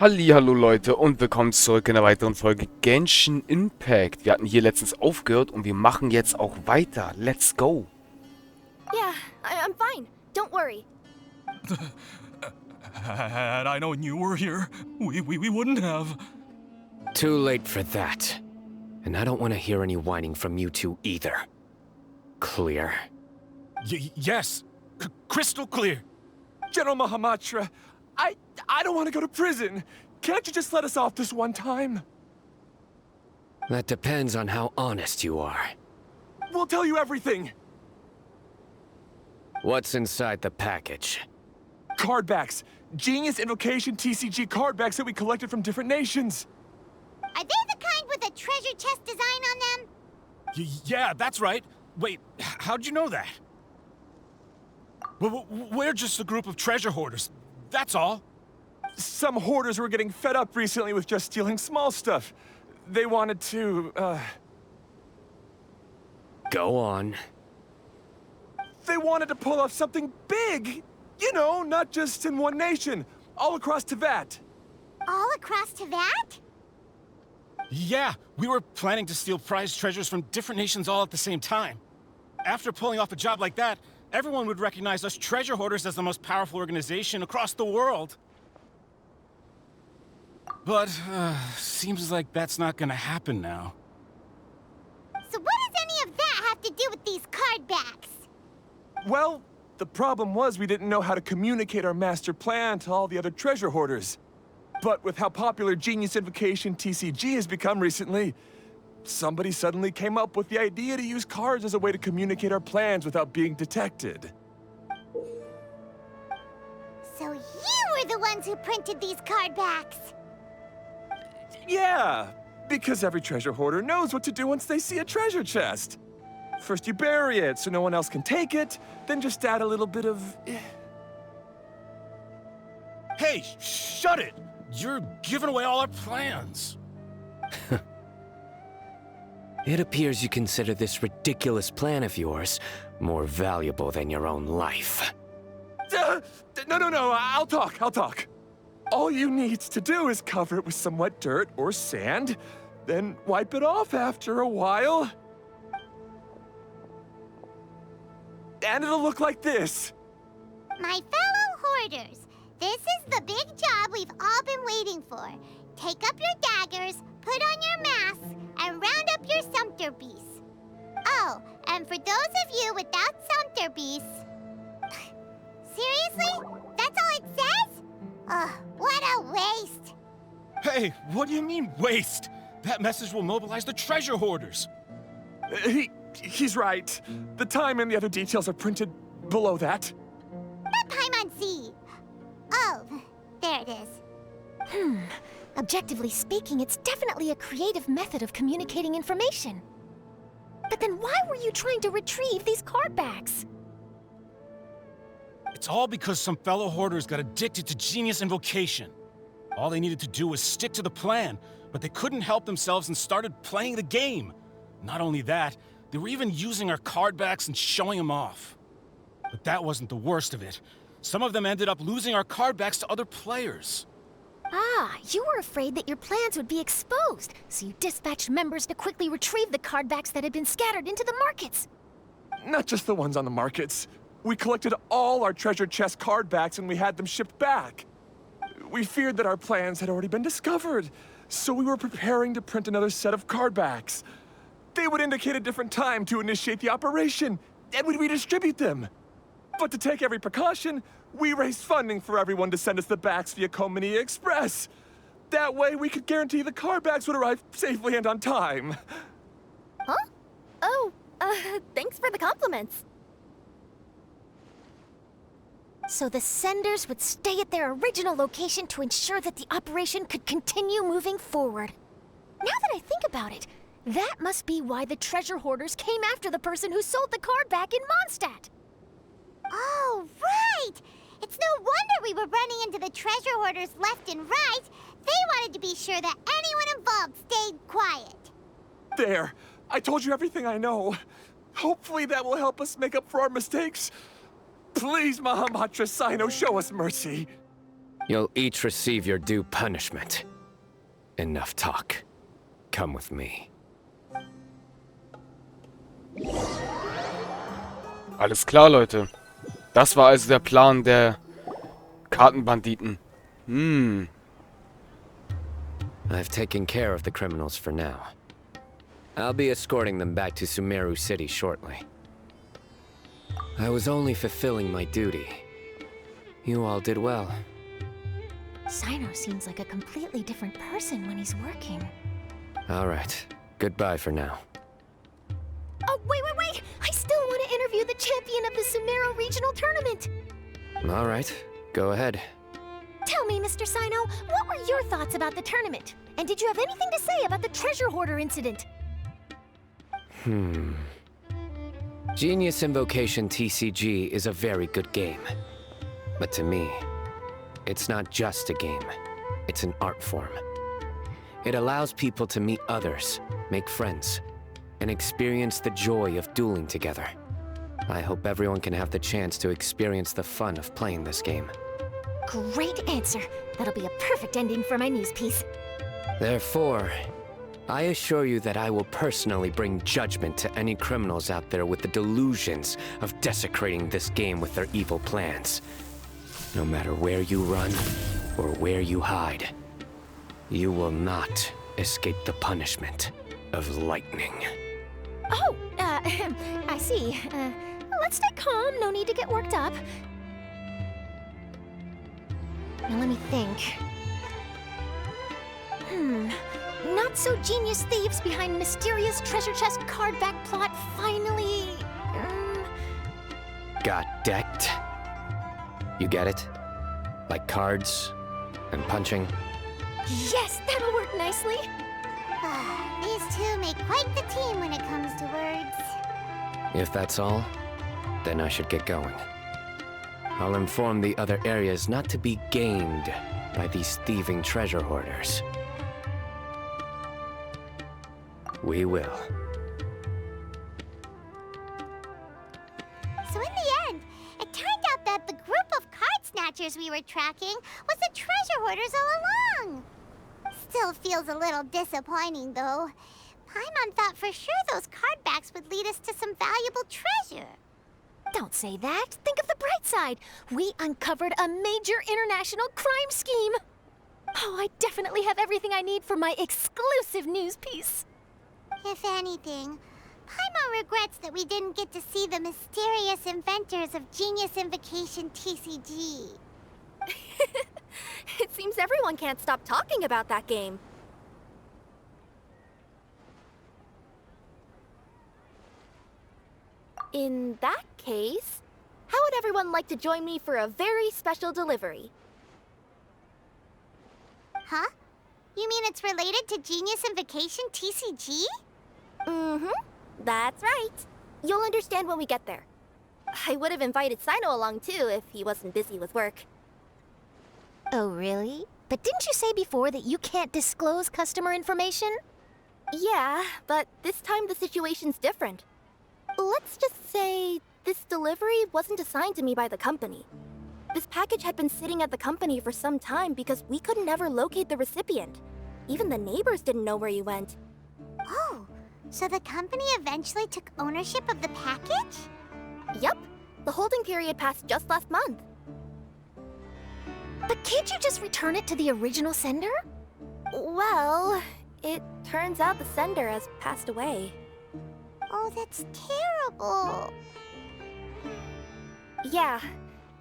Hallihallo Leute und willkommen zurück in einer weiteren Folge Genshin Impact. Wir hatten hier letztens aufgehört und wir machen jetzt auch weiter. Let's go! Yeah, I'm fine. Don't worry. Had I known you were here, we wouldn't have. Too late for that. And I don't want to hear any whining from you two either. Clear? Yes, crystal clear. General Mahamatra, I don't want to go to prison. Can't you just let us off this one time? That depends on how honest you are. We'll tell you everything. What's inside the package? Card backs. Genius Invocation TCG card backs that we collected from different nations. Are they the kind with a treasure chest design on them? Yeah, that's right. Wait, how'd you know that? We're just a group of treasure hoarders. That's all. Some hoarders were getting fed up recently with just stealing small stuff. They wanted to, Go on. They wanted to pull off something big. You know, not just in one nation. All across Tibet. All across Tibet? Yeah, we were planning to steal prized treasures from different nations all at the same time. After pulling off a job like that, everyone would recognize us treasure hoarders as the most powerful organization across the world. But, seems like that's not gonna happen now. So what does any of that have to do with these card backs? Well, the problem was we didn't know how to communicate our master plan to all the other treasure hoarders. But with how popular Genius Invocation TCG has become recently, somebody suddenly came up with the idea to use cards as a way to communicate our plans without being detected. So you were the ones who printed these card backs? Yeah, because every treasure hoarder knows what to do once they see a treasure chest. First you bury it so no one else can take it, then just add a little bit of... Hey, shut it! You're giving away all our plans. It appears you consider this ridiculous plan of yours more valuable than your own life. No, I'll talk. All you need to do is cover it with some wet dirt or sand, then wipe it off after a while. And it'll look like this. My fellow hoarders, this is the big job we've all been waiting for. Take up your daggers, put on your masks, and round up your sumpter beasts. Oh, and for those of you without sumpter beasts... Seriously? That's all it says? Ugh, what a waste. Hey, what do you mean, waste? That message will mobilize the treasure hoarders. He's right. The time and the other details are printed below that. That Paimon-Z. Oh, there it is. Objectively speaking, it's definitely a creative method of communicating information. But then why were you trying to retrieve these card backs? It's all because some fellow hoarders got addicted to Genius Invocation. All they needed to do was stick to the plan, but they couldn't help themselves and started playing the game. Not only that, they were even using our card backs and showing them off. But that wasn't the worst of it. Some of them ended up losing our card backs to other players. Ah, you were afraid that your plans would be exposed, so you dispatched members to quickly retrieve the card backs that had been scattered into the markets. Not just the ones on the markets. We collected all our treasure chest card backs and we had them shipped back. We feared that our plans had already been discovered, so we were preparing to print another set of card backs. They would indicate a different time to initiate the operation, and we'd redistribute them. But to take every precaution, we raised funding for everyone to send us the backs via Komini Express. That way we could guarantee the card backs would arrive safely and on time. Huh? Oh, thanks for the compliments. So the senders would stay at their original location to ensure that the operation could continue moving forward. Now that I think about it, that must be why the treasure hoarders came after the person who sold the card back in Mondstadt. Oh, right! It's no wonder we were running into the treasure hoarders left and right. They wanted to be sure that anyone involved stayed quiet. There. I told you everything I know. Hopefully that will help us make up for our mistakes. Please, Mahamatra Sino, show us mercy. You'll each receive your due punishment. Enough talk. Come with me. Alles klar, Leute. Das war also der Plan der Kartenbanditen. I've taken care of the criminals for now. I'll be escorting them back to Sumeru City shortly. I was only fulfilling my duty. You all did well. Sino seems like a completely different person when he's working. All right. Goodbye for now. Oh, wait! I still want to interview the champion of the Sumeru Regional Tournament! All right. Go ahead. Tell me, Mr. Sino, what were your thoughts about the tournament? And did you have anything to say about the treasure hoarder incident? Genius Invocation TCG is a very good game. But to me, it's not just a game. It's an art form. It allows people to meet others, make friends, and experience the joy of dueling together. I hope everyone can have the chance to experience the fun of playing this game. Great answer. That'll be a perfect ending for my news piece. Therefore, I assure you that I will personally bring judgment to any criminals out there with the delusions of desecrating this game with their evil plans. No matter where you run or where you hide, you will not escape the punishment of lightning. Oh, I see. Let's stay calm. No need to get worked up. Now let me think. Not so genius thieves behind mysterious treasure chest card back plot finally... Got decked? You get it? Like cards and punching? Yes, that'll work nicely. These two make quite the team when it comes to words. If that's all, then I should get going. I'll inform the other areas not to be gamed by these thieving treasure hoarders. We will. So in the end, it turned out that the group of card snatchers we were tracking was the treasure hoarders all along. Still feels a little disappointing, though. Paimon thought for sure those card backs would lead us to some valuable treasure. Don't say that. Think of the bright side. We uncovered a major international crime scheme. Oh, I definitely have everything I need for my exclusive news piece. If anything, Paimon regrets that we didn't get to see the mysterious inventors of Genius Invocation TCG. It seems everyone can't stop talking about that game. In that case, how would everyone like to join me for a very special delivery? Huh? You mean it's related to Genius Invocation TCG? Mm-hmm. That's right. You'll understand when we get there. I would have invited Sino along too if he wasn't busy with work. Oh, really? But didn't you say before that you can't disclose customer information? Yeah, but this time the situation's different. Let's just say this delivery wasn't assigned to me by the company. This package had been sitting at the company for some time because we could never locate the recipient. Even the neighbors didn't know where he went. Oh, so the company eventually took ownership of the package? Yup. The holding period passed just last month. But can't you just return it to the original sender? Well, it turns out the sender has passed away. Oh, that's terrible. Yeah,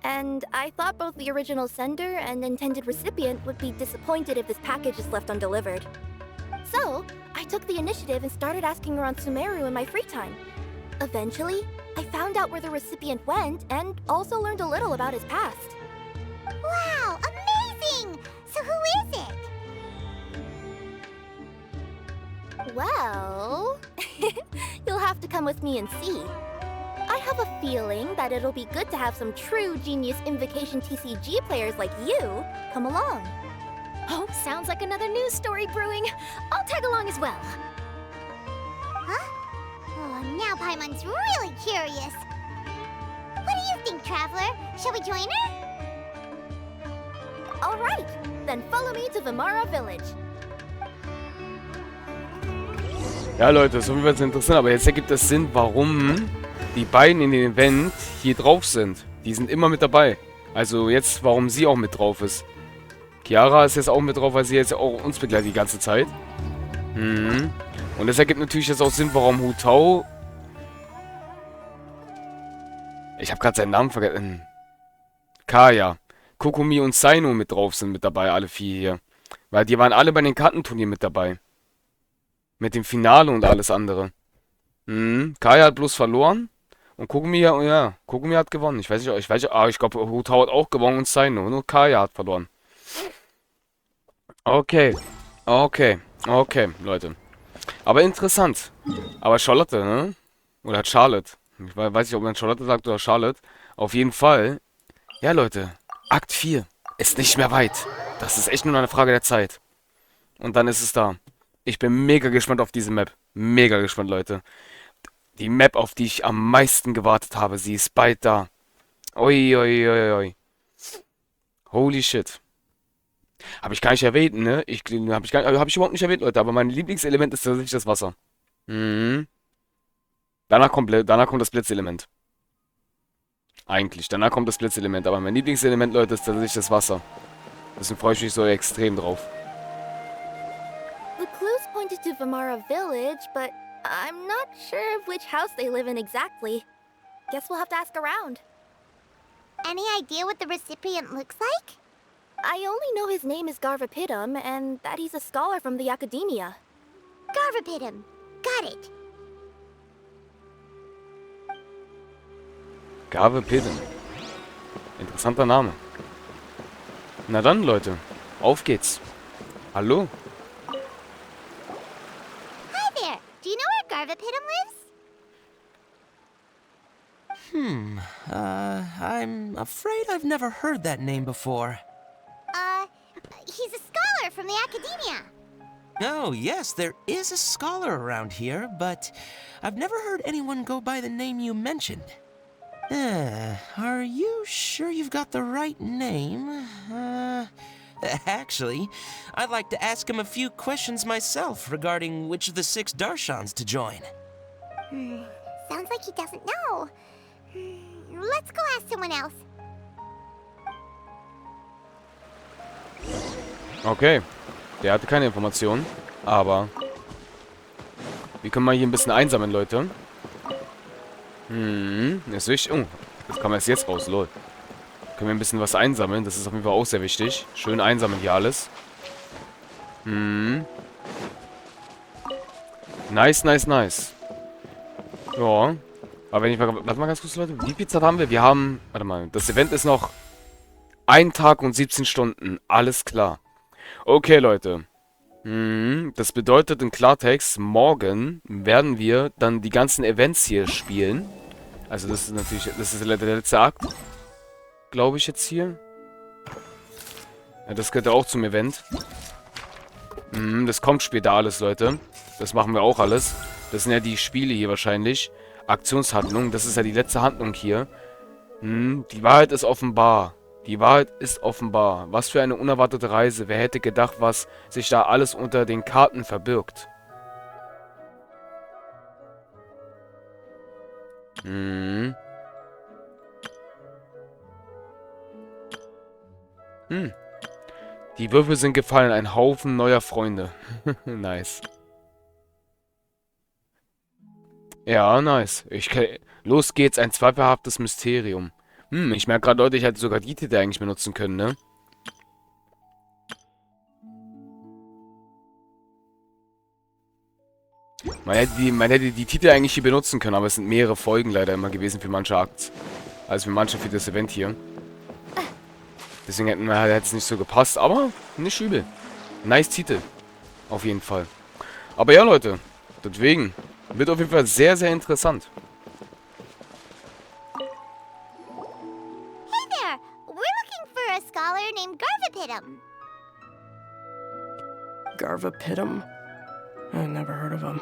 and I thought both the original sender and intended recipient would be disappointed if this package is left undelivered. So, I took the initiative and started asking around Sumeru in my free time. Eventually, I found out where the recipient went and also learned a little about his past. Wow, amazing! So who is it? Well, you'll have to come with me and see. I have a feeling that it'll be good to have some true Genius Invocation TCG players like you come along. Oh, sounds like another news story brewing. I'll tag along as well. Huh? Oh, now Paimon's really curious. What do you think, Traveler? Shall we join her? Alright, then follow me to Vimara Village. Ja, Leute, so wie wir es interessant, aber jetzt ergibt es Sinn, warum die beiden in dem Event hier drauf sind. Die sind immer mit dabei. Also jetzt, warum sie auch mit drauf ist. Chiara ist jetzt auch mit drauf, weil sie jetzt auch uns begleitet die ganze Zeit. Mhm. Und das ergibt natürlich jetzt auch Sinn, warum Hu Tao... Ich habe gerade seinen Namen vergessen. Kaya, Kokomi und Saino mit drauf sind mit dabei, alle vier hier. Weil die waren alle bei den Kartenturnieren mit dabei. Mit dem Finale und alles andere. Mhm. Kaya hat bloß verloren. Und Kokomi, ja, Kokomi hat gewonnen. Ich glaube, Hu Tao hat auch gewonnen und Saino. Nur Kaya hat verloren. Okay. Okay, Leute. Aber interessant. Aber Charlotte, ne? Oder Charlotte. Ich weiß nicht, ob man Charlotte sagt oder Charlotte. Auf jeden Fall. Ja, Leute. Akt 4 ist nicht mehr weit. Das ist echt nur eine Frage der Zeit. Und dann ist es da. Ich bin mega gespannt auf diese Map. Mega gespannt, Leute. Die Map, auf die ich am meisten gewartet habe. Sie ist bald da. Ui, ui, ui, ui. Holy shit. Habe ich gar nicht erwähnt, ne? Hab ich überhaupt nicht erwähnt, Leute. Aber mein Lieblingselement ist tatsächlich das Wasser. Mhm. Danach kommt das Blitzelement. Eigentlich. Danach kommt das Blitzelement. Aber mein Lieblingselement, Leute, ist tatsächlich das Wasser. Deswegen freue ich mich so extrem drauf. The clues pointed to Vimara Village, but I'm not sure of which house they live in exactly. Guess we'll have to ask around. Any idea what the recipient looks like? I only know his name is Garvapidum and that he's a scholar from the Academia. Garvapidum. Got it. Garvapidum. Interessanter Name. Na dann, Leute. Auf geht's. Hallo? Hi there. Do you know where Garvapidum lives? I'm afraid I've never heard that name before. He's a scholar from the Academia. Oh, yes, there is a scholar around here, but I've never heard anyone go by the name you mentioned. Are you sure you've got the right name? Actually, I'd like to ask him a few questions myself regarding which of the 6 Darshans to join. Sounds like he doesn't know. Let's go ask someone else. Okay. Der hatte keine Informationen. Aber wir können mal hier ein bisschen einsammeln, Leute. Ist wichtig. Oh, das kam erst jetzt raus, lol. Können wir ein bisschen was einsammeln. Das ist auf jeden Fall auch sehr wichtig. Schön einsammeln hier alles. Nice, nice, nice. Ja. Aber wenn ich mal... Warte mal ganz kurz, Leute. Wie viel Zeit haben wir? Wir haben... Warte mal. Das Event ist noch 1 Tag und 17 Stunden. Alles klar. Okay, Leute. Das bedeutet in Klartext, morgen werden wir dann die ganzen Events hier spielen. Also das ist natürlich... Das ist der letzte Akt. Glaube ich jetzt hier. Ja, das gehört ja auch zum Event. Das kommt später alles, Leute. Das machen wir auch alles. Das sind ja die Spiele hier wahrscheinlich. Aktionshandlung. Das ist ja die letzte Handlung hier. Die Wahrheit ist offenbar. Die Wahrheit ist offenbar. Was für eine unerwartete Reise. Wer hätte gedacht, was sich da alles unter den Karten verbirgt. Die Würfel sind gefallen. Ein Haufen neuer Freunde. Nice. Ja, nice. Los geht's, ein zweifelhaftes Mysterium. Ich merke gerade, Leute, ich hätte sogar die Titel eigentlich benutzen können, ne? Man hätte die Titel eigentlich hier benutzen können, aber es sind mehrere Folgen leider immer gewesen für manche Akts. Also für manche für das Event hier. Deswegen hätte es nicht so gepasst, aber nicht übel. Nice Titel. Auf jeden Fall. Aber ja, Leute, deswegen wird auf jeden Fall sehr, sehr interessant. Hey there. We're looking for a scholar named Garvapidum. Garvapidum? I never heard of him.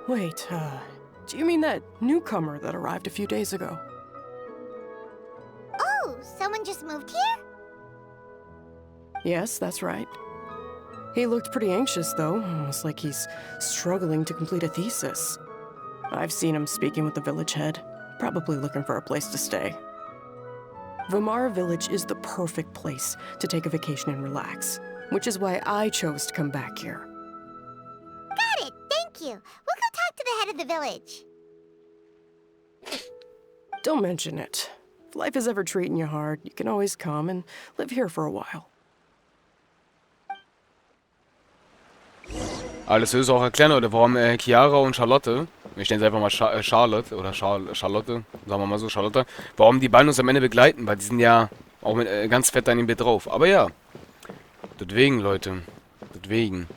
Wait, do you mean that newcomer that arrived a few days ago? moved here? Yes, that's right. He looked pretty anxious, though, almost like he's struggling to complete a thesis. I've seen him speaking with the village head, probably looking for a place to stay. Vamara Village is the perfect place to take a vacation and relax, which is why I chose to come back here. Got it, thank you. We'll go talk to the head of the village. Don't mention it. If life is ever treating you hard, you can always come and live here for a while. Alles Höchste auch erklären, Leute, warum Chiara und Charlotte, ich nenne sie einfach mal Charlotte, oder Charlotte, sagen wir mal so, Charlotte, warum die beiden uns am Ende begleiten, weil die sind ja auch mit, ganz fett an dem Bett drauf. Aber ja, deswegen, Leute, deswegen.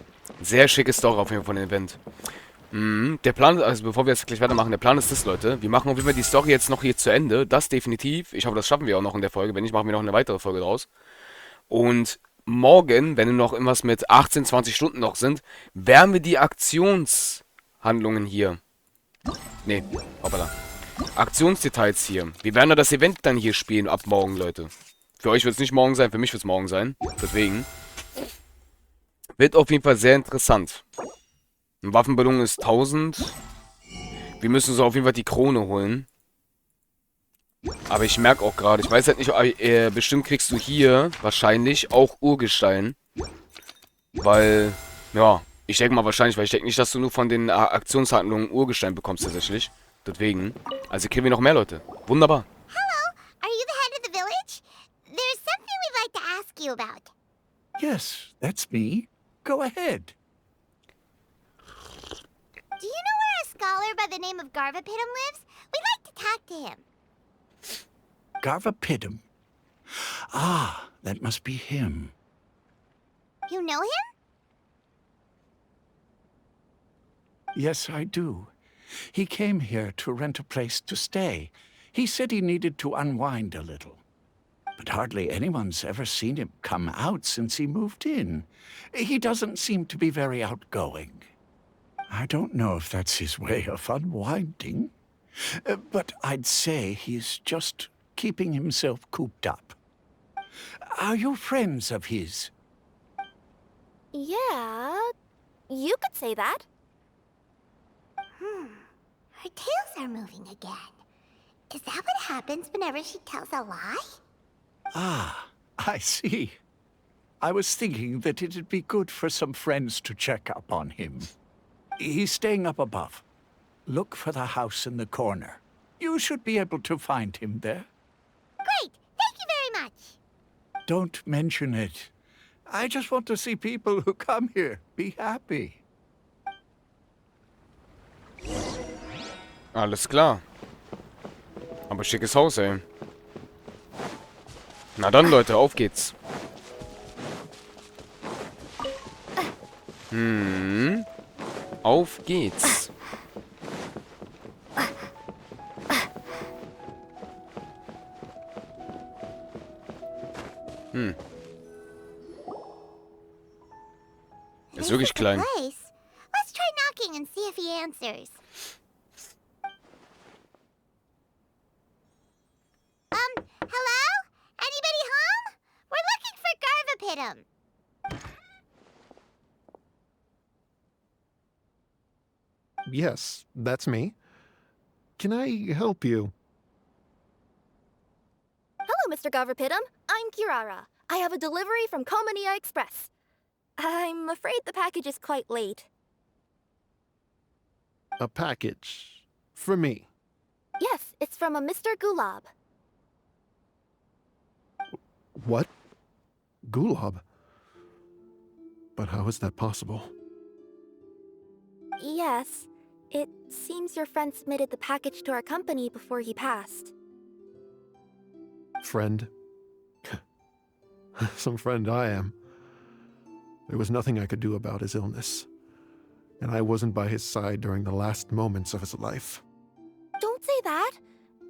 Sehr schickes Story auf jeden Fall von dem Event. Der Plan, also bevor wir jetzt gleich weitermachen, der Plan ist das, Leute, wir machen auf jeden Fall die Story jetzt noch hier zu Ende, das definitiv, ich hoffe, das schaffen wir auch noch in der Folge, wenn nicht, machen wir noch eine weitere Folge draus. Und morgen, wenn noch irgendwas mit 18, 20 Stunden noch sind, werden wir die Aktionshandlungen hier. Nee, hoppala. Aktionsdetails hier. Wir werden das Event dann hier spielen ab morgen, Leute. Für euch wird es nicht morgen sein, für mich wird es morgen sein. Deswegen. Wird auf jeden Fall sehr interessant. Eine Waffenbelohnung ist 1000. Wir müssen so auf jeden Fall die Krone holen. Aber ich merke auch gerade, ich weiß halt nicht, bestimmt kriegst du hier wahrscheinlich auch Urgestein. Weil, ja, ich denke mal wahrscheinlich, weil ich denke nicht, dass du nur von den Aktionshandlungen Urgestein bekommst tatsächlich. Deswegen. Also kriegen wir noch mehr Leute. Wunderbar. Hello, are you the head of the village? There's something we'd like to ask you about. Yes, that's me. Go ahead. Do you know where a scholar by the name of Garvapidum lives? We'd like to talk to him. Garvapidum. Ah, that must be him. You know him? Yes, I do. He came here to rent a place to stay. He said he needed to unwind a little. But hardly anyone's ever seen him come out since he moved in. He doesn't seem to be very outgoing. I don't know if that's his way of unwinding, but I'd say he's just keeping himself cooped up. Are you friends of his? Yeah, you could say that. Her tails are moving again. Is that what happens whenever she tells a lie? Ah, I see. I was thinking that it'd be good for some friends to check up on him. He's staying up above. Look for the house in the corner. You should be able to find him there. Great, thank you very much. Don't mention it. I just want to see people who come here be happy. Alles klar. Aber schickes Haus, ey. Na dann, Leute, auf geht's. Auf geht's. Ist wirklich klein. Place. Let's try knocking and see if he answers. Hello? Anybody home? We're looking for Garvapidum. Yes, that's me. Can I help you? Hello, Mr. Garvapidum. I'm Kirara. I have a delivery from Komania Express. I'm afraid the package is quite late. A package. For me. Yes, it's from a Mr. Gulab. What? Gulab? But how is that possible? Yes. It seems your friend submitted the package to our company before he passed. Friend? Some friend I am. There was nothing I could do about his illness. And I wasn't by his side during the last moments of his life. Don't say that.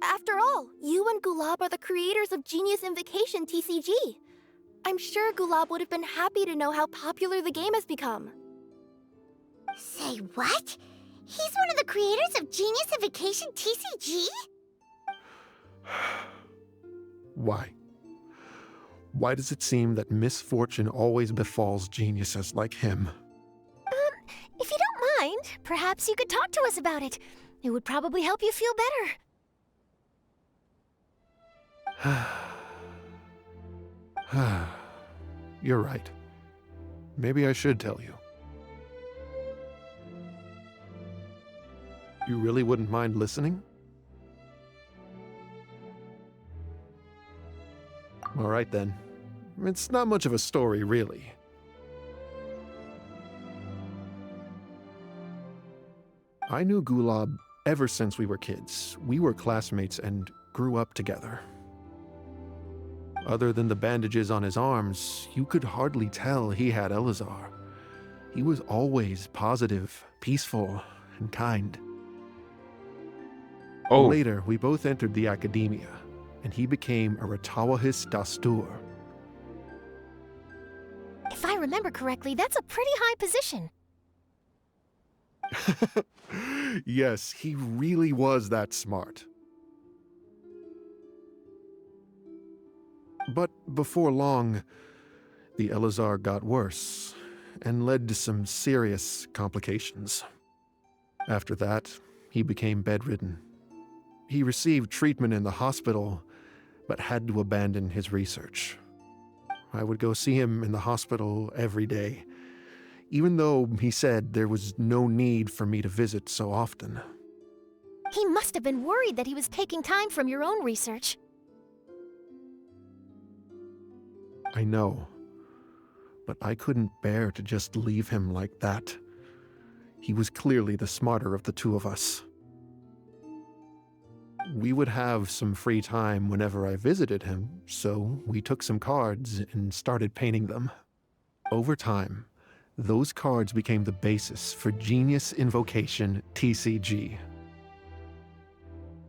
After all, you and Gulab are the creators of Genius Invocation TCG. I'm sure Gulab would have been happy to know how popular the game has become. Say what? He's one of the creators of Genius Invocation TCG? Why? Why does it seem that misfortune always befalls geniuses like him? If you don't mind, perhaps you could talk to us about it. It would probably help you feel better. You're right. Maybe I should tell you. You really wouldn't mind listening? All right then. It's not much of a story, really. I knew Gulab ever since we were kids. We were classmates and grew up together. Other than the bandages on his arms, you could hardly tell he had Elazar. He was always positive, peaceful, and kind. Oh. Later, we both entered the academia, and he became a Ratawahis Dastur. If I remember correctly, that's a pretty high position. Yes, he really was that smart. But before long, the Elazar got worse and led to some serious complications. After that, he became bedridden. He received treatment in the hospital, but had to abandon his research. I would go see him in the hospital every day, even though he said there was no need for me to visit so often. He must have been worried that he was taking time from your own research. I know, but I couldn't bear to just leave him like that. He was clearly the smarter of the two of us. We would have some free time whenever I visited him, so we took some cards and started painting them. Over time, those cards became the basis for Genius Invocation TCG.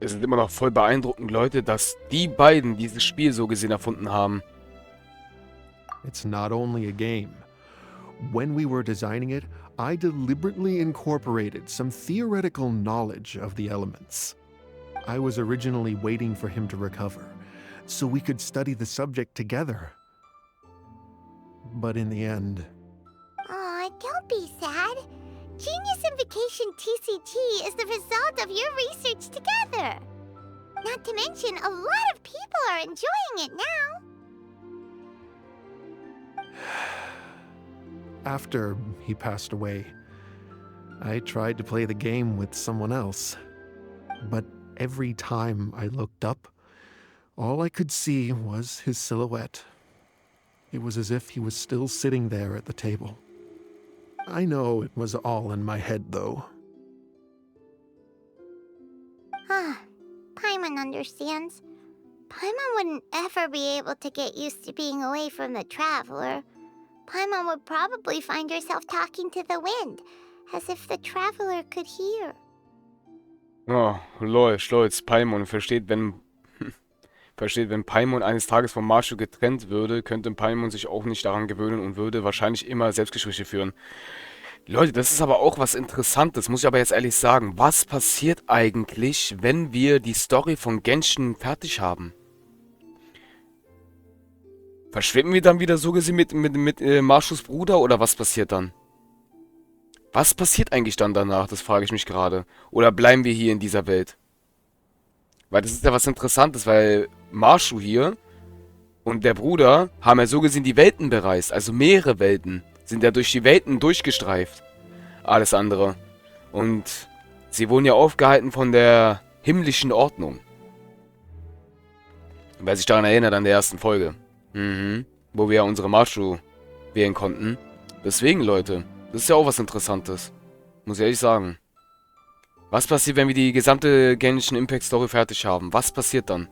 Es ist immer noch voll beeindruckend, Leute, dass die beiden dieses Spiel so gesehen erfunden haben. It's not only a game. When we were designing it, I deliberately incorporated some theoretical knowledge of the elements. I was originally waiting for him to recover, so we could study the subject together. But in the end... Aw, don't be sad. Genius Invocation TCG is the result of your research together. Not to mention, a lot of people are enjoying it now. After he passed away, I tried to play the game with someone else. But every time I looked up, all I could see was his silhouette. It was as if he was still sitting there at the table. I know it was all in my head, though. Paimon understands. Paimon wouldn't ever be able to get used to being away from the Traveler. Paimon would probably find herself talking to the wind, as if the Traveler could hear. Oh, lol, stolz. Paimon versteht, wenn Paimon eines Tages von Marshu getrennt würde, könnte Paimon sich auch nicht daran gewöhnen und würde wahrscheinlich immer Selbstgespräche führen. Leute, das ist aber auch was Interessantes, muss ich aber jetzt ehrlich sagen. Was passiert eigentlich, wenn wir die Story von Genshin fertig haben? Verschwinden wir dann wieder so gesehen mit Marshus Bruder oder was passiert dann? Was passiert eigentlich dann danach? Das frage ich mich gerade. Oder bleiben wir hier in dieser Welt? Weil das ist ja was Interessantes, weil Marshu hier und der Bruder haben ja so gesehen die Welten bereist. Also mehrere Welten. Sind ja durch die Welten durchgestreift. Alles andere. Und sie wurden ja aufgehalten von der himmlischen Ordnung. Wer sich daran erinnert, an der ersten Folge. Wo wir ja unsere Marshu wählen konnten. Deswegen, Leute, das ist ja auch was Interessantes. Muss ich ehrlich sagen. Was passiert, wenn wir die gesamte Genshin Impact Story fertig haben? Was passiert dann?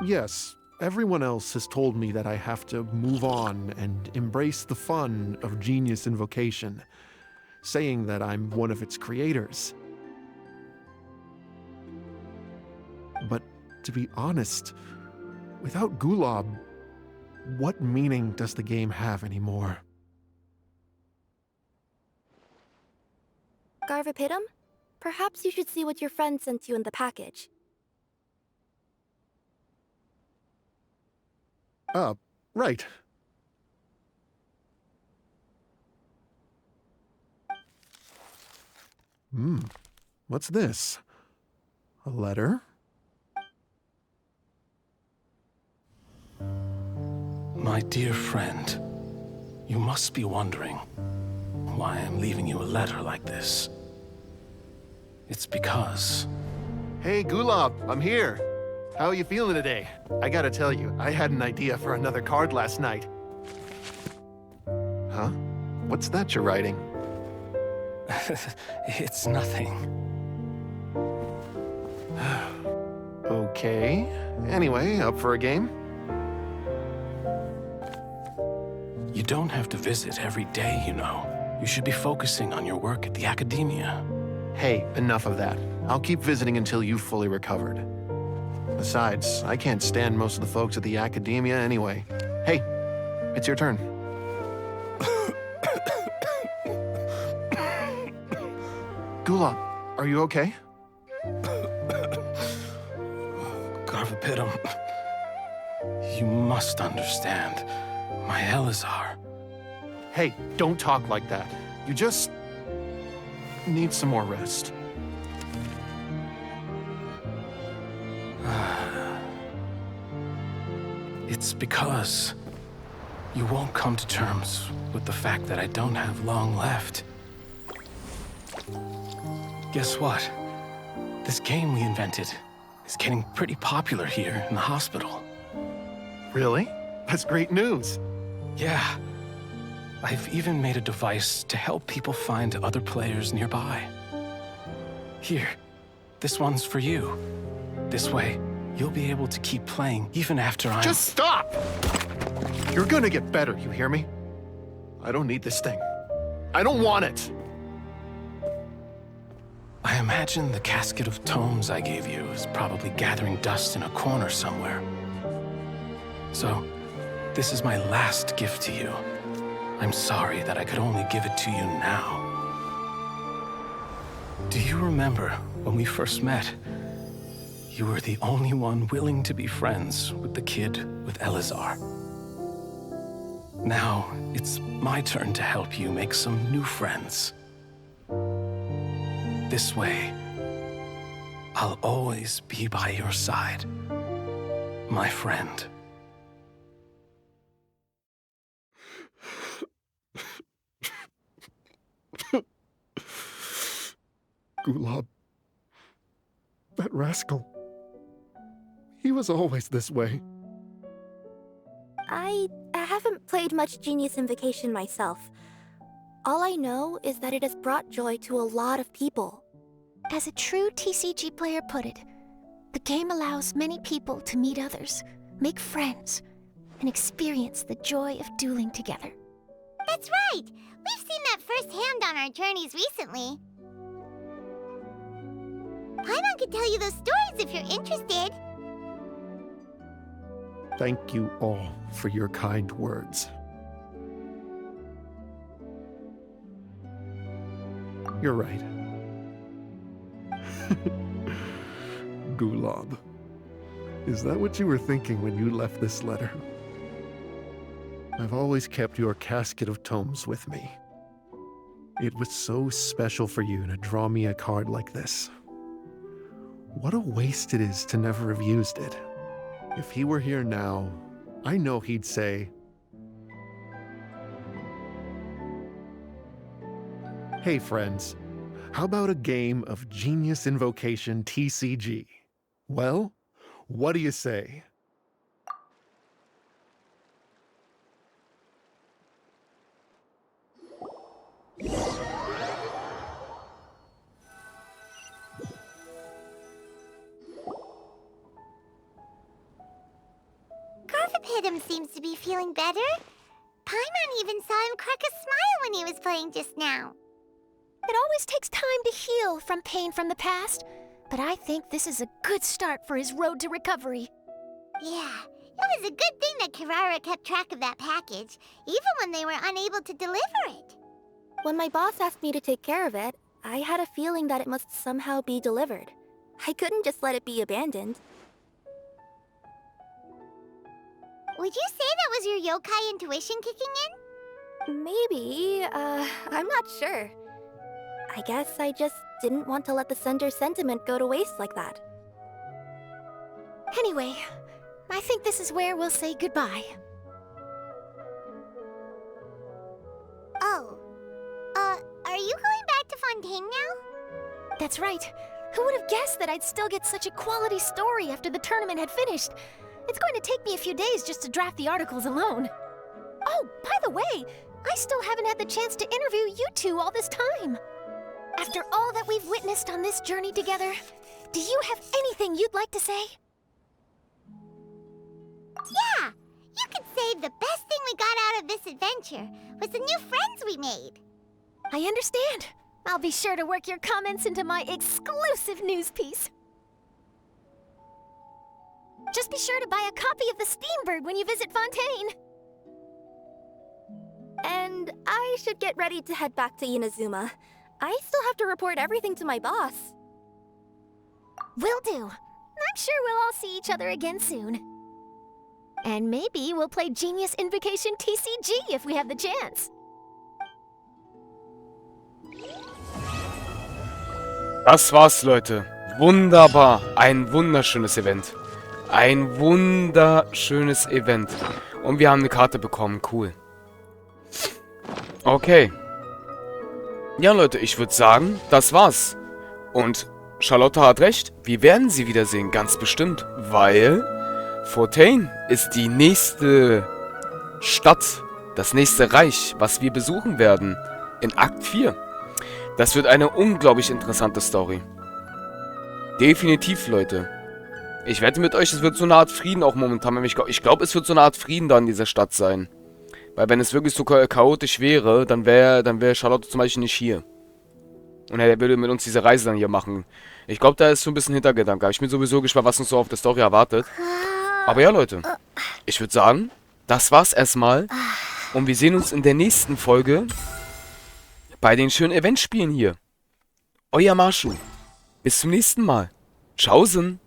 Yes, everyone else has told me that I have to move on and embrace the fun of Genius Invocation, saying that I'm one of its creators. But to be honest, without Gulab, what meaning does the game have anymore? Garvapitum? Perhaps you should see what your friend sent you in the package. Right. What's this? A letter? My dear friend, you must be wondering why I'm leaving you a letter like this. It's because... Hey, Gulab, I'm here. How are you feeling today? I gotta tell you, I had an idea for another card last night. Huh? What's that you're writing? It's nothing. Okay. Anyway, up for a game? You don't have to visit every day, you know. You should be focusing on your work at the academia. Hey, enough of that. I'll keep visiting until you've fully recovered. Besides, I can't stand most of the folks at the academia anyway. Hey, it's your turn. Gulab, are you okay? Garvapidum, you must understand. My Elazar. Hey, don't talk like that. You just need some more rest. It's because you won't come to terms with the fact that I don't have long left. Guess what? This game we invented is getting pretty popular here in the hospital. Really? That's great news. Yeah. I've even made a device to help people find other players nearby. Here, this one's for you. This way, you'll be able to keep playing even after I'm... Just stop! You're gonna get better, you hear me? I don't need this thing. I don't want it! I imagine the casket of tomes I gave you is probably gathering dust in a corner somewhere. So, this is my last gift to you. I'm sorry that I could only give it to you now. Do you remember when we first met? You were the only one willing to be friends with the kid with Elazar. Now, it's my turn to help you make some new friends. This way, I'll always be by your side, my friend. Gulab. That rascal. He was always this way. I haven't played much Genius Invocation myself. All I know is that it has brought joy to a lot of people. As a true TCG player put it, the game allows many people to meet others, make friends, and experience the joy of dueling together. That's right! We've seen that firsthand on our journeys recently. Paimon could tell you those stories if you're interested. Thank you all for your kind words. You're right. Gulab. Is that what you were thinking when you left this letter? I've always kept your casket of tomes with me. It was so special for you to draw me a card like this. What a waste it is to never have used it. If he were here now, I know he'd say, "Hey friends, how about a game of Genius Invocation TCG? Well, what do you say?" Garvapidum seems to be feeling better. Paimon even saw him crack a smile when he was playing just now. It always takes time to heal from pain from the past, but I think this is a good start for his road to recovery. Yeah, it was a good thing that Kirara kept track of that package, even when they were unable to deliver it. When my boss asked me to take care of it, I had a feeling that it must somehow be delivered. I couldn't just let it be abandoned. Would you say that was your yokai intuition kicking in? Maybe, I'm not sure. I guess I just didn't want to let the sender's sentiment go to waste like that. Anyway, I think this is where we'll say goodbye. Oh. Are you going back to Fontaine now? That's right. Who would have guessed that I'd still get such a quality story after the tournament had finished? It's going to take me a few days just to draft the articles alone. Oh, by the way, I still haven't had the chance to interview you two all this time. After all that we've witnessed on this journey together, do you have anything you'd like to say? Yeah! You could say the best thing we got out of this adventure was the new friends we made. I understand. I'll be sure to work your comments into my exclusive news piece. Just be sure to buy a copy of the Steambird when you visit Fontaine. And I should get ready to head back to Inazuma. I still have to report everything to my boss. Will do. I'm sure we'll all see each other again soon. And maybe we'll play Genius Invocation TCG if we have the chance. Das war's, Leute. Wunderbar. Ein wunderschönes Event. Ein wunderschönes Event. Und wir haben eine Karte bekommen. Cool. Okay. Ja, Leute, ich würde sagen, das war's. Und Charlotte hat recht. Wir werden sie wiedersehen, ganz bestimmt. Weil Fontaine ist die nächste Stadt, das nächste Reich, was wir besuchen werden. In Akt 4. Das wird eine unglaublich interessante Story. Definitiv, Leute. Ich wette mit euch, es wird so eine Art Frieden auch momentan. Ich glaube, es wird so eine Art Frieden da in dieser Stadt sein. Weil wenn es wirklich so chaotisch wäre, dann wäre Charlotte zum Beispiel nicht hier. Und er würde mit uns diese Reise dann hier machen. Ich glaube, da ist so ein bisschen Hintergedanke. Ich bin sowieso gespannt, was uns so auf der Story erwartet. Aber ja, Leute. Ich würde sagen, das war's erstmal. Und wir sehen uns in der nächsten Folge bei den schönen Eventspielen hier. Euer Marschu. Bis zum nächsten Mal. Tschaußen.